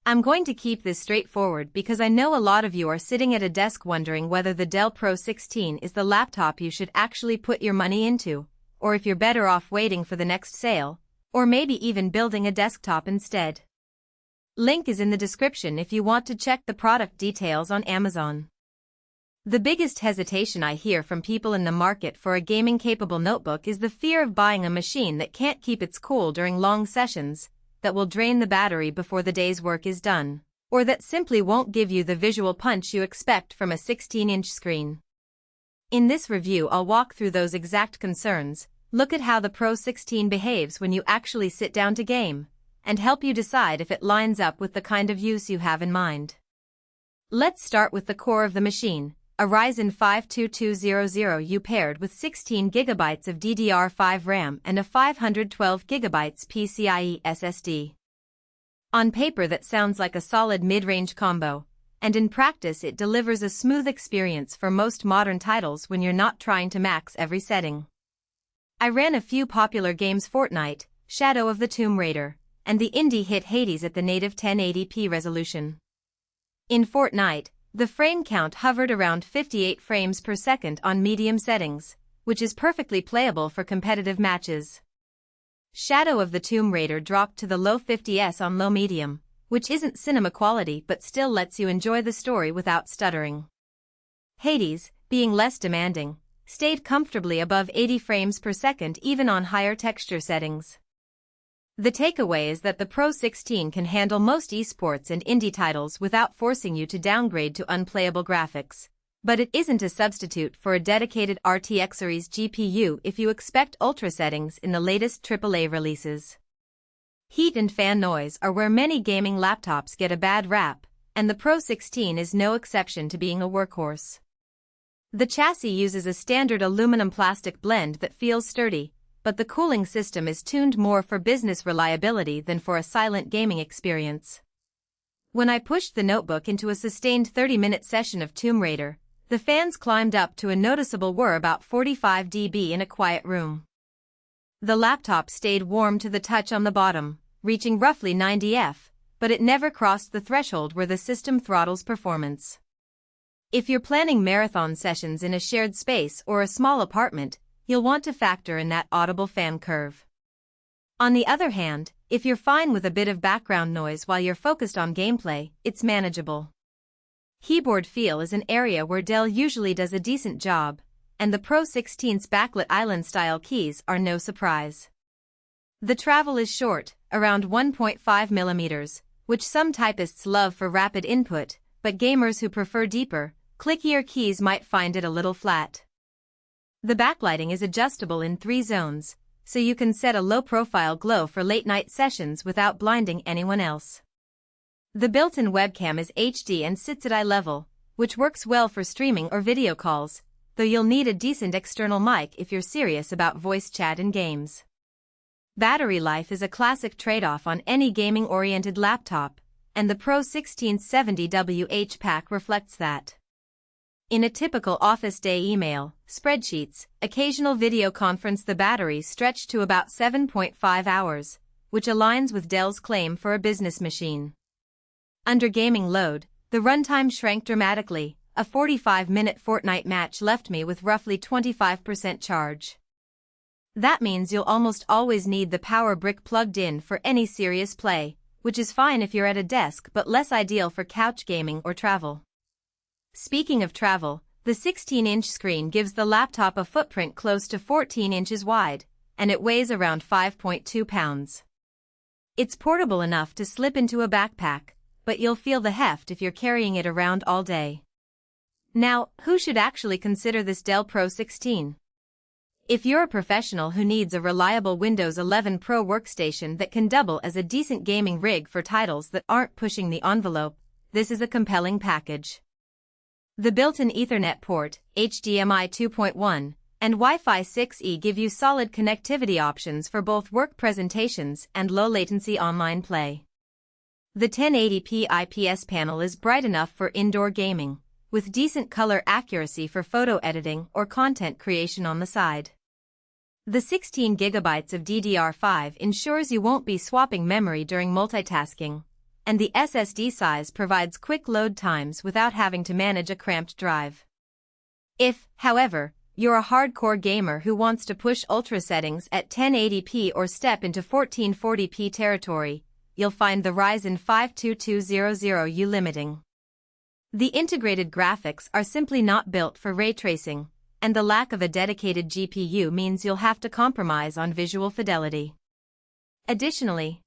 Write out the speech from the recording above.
I'm going to keep this straightforward because I know a lot of you are sitting at a desk wondering whether the Dell Pro 16 is the laptop you should actually put your money into, or if you're better off waiting for the next sale, or maybe even building a desktop instead. Link is in the description if you want to check the product details on Amazon. The biggest hesitation I hear from people in the market for a gaming-capable notebook is the fear of buying a machine that can't keep its cool during long sessions, that will drain the battery before the day's work is done, or that simply won't give you the visual punch you expect from a 16-inch screen. In this review, I'll walk through those exact concerns, look at how the Pro 16 behaves when you actually sit down to game, and help you decide if it lines up with the kind of use you have in mind. Let's start with the core of the machine, a Ryzen 5 2200U paired with 16GB of DDR5 RAM and a 512GB PCIe SSD. On paper that sounds like a solid mid-range combo, and in practice it delivers a smooth experience for most modern titles when you're not trying to max every setting. I ran a few popular games: Fortnite, Shadow of the Tomb Raider, and the indie hit Hades at the native 1080p resolution. In Fortnite, the frame count hovered around 58 frames per second on medium settings, which is perfectly playable for competitive matches. Shadow of the Tomb Raider dropped to the low 50s on low medium, which isn't cinema quality but still lets you enjoy the story without stuttering. Hades, being less demanding, stayed comfortably above 80 frames per second even on higher texture settings. The takeaway is that the Pro 16 can handle most esports and indie titles without forcing you to downgrade to unplayable graphics, but it isn't a substitute for a dedicated RTX series GPU if you expect ultra settings in the latest AAA releases. Heat and fan noise are where many gaming laptops get a bad rap, and the Pro 16 is no exception to being a workhorse. The chassis uses a standard aluminum-plastic blend that feels sturdy, but the cooling system is tuned more for business reliability than for a silent gaming experience. When I pushed the notebook into a sustained 30-minute session of Tomb Raider, the fans climbed up to a noticeable whir about 45 dB in a quiet room. The laptop stayed warm to the touch on the bottom, reaching roughly 90 F, but it never crossed the threshold where the system throttles performance. If you're planning marathon sessions in a shared space or a small apartment, you'll want to factor in that audible fan curve. On the other hand, if you're fine with a bit of background noise while you're focused on gameplay, it's manageable. Keyboard feel is an area where Dell usually does a decent job, and the Pro 16's backlit island-style keys are no surprise. The travel is short, around 1.5 mm, which some typists love for rapid input, but gamers who prefer deeper, clickier keys might find it a little flat. The backlighting is adjustable in 3 zones, so you can set a low-profile glow for late-night sessions without blinding anyone else. The built-in webcam is HD and sits at eye level, which works well for streaming or video calls, though you'll need a decent external mic if you're serious about voice chat in games. Battery life is a classic trade-off on any gaming-oriented laptop, and the Pro 16's 70Wh pack reflects that. In a typical office day email, spreadsheets, occasional video conference, the batteries stretch to about 7.5 hours, which aligns with Dell's claim for a business machine. Under gaming load, the runtime shrank dramatically. A 45-minute Fortnite match left me with roughly 25% charge. That means you'll almost always need the power brick plugged in for any serious play, which is fine if you're at a desk but less ideal for couch gaming or travel. Speaking of travel, the 16-inch screen gives the laptop a footprint close to 14 inches wide, and it weighs around 5.2 pounds. It's portable enough to slip into a backpack, but you'll feel the heft if you're carrying it around all day. Now, who should actually consider this Dell Pro 16? If you're a professional who needs a reliable Windows 11 Pro workstation that can double as a decent gaming rig for titles that aren't pushing the envelope, this is a compelling package. The built-in Ethernet port, HDMI 2.1, and Wi-Fi 6E give you solid connectivity options for both work presentations and low-latency online play. The 1080p IPS panel is bright enough for indoor gaming, with decent color accuracy for photo editing or content creation on the side. The 16GB of DDR5 ensures you won't be swapping memory during multitasking, and the SSD size provides quick load times without having to manage a cramped drive. If, however, you're a hardcore gamer who wants to push ultra settings at 1080p or step into 1440p territory, you'll find the Ryzen 5 2200U limiting. The integrated graphics are simply not built for ray tracing, and the lack of a dedicated GPU means you'll have to compromise on visual fidelity. Additionally,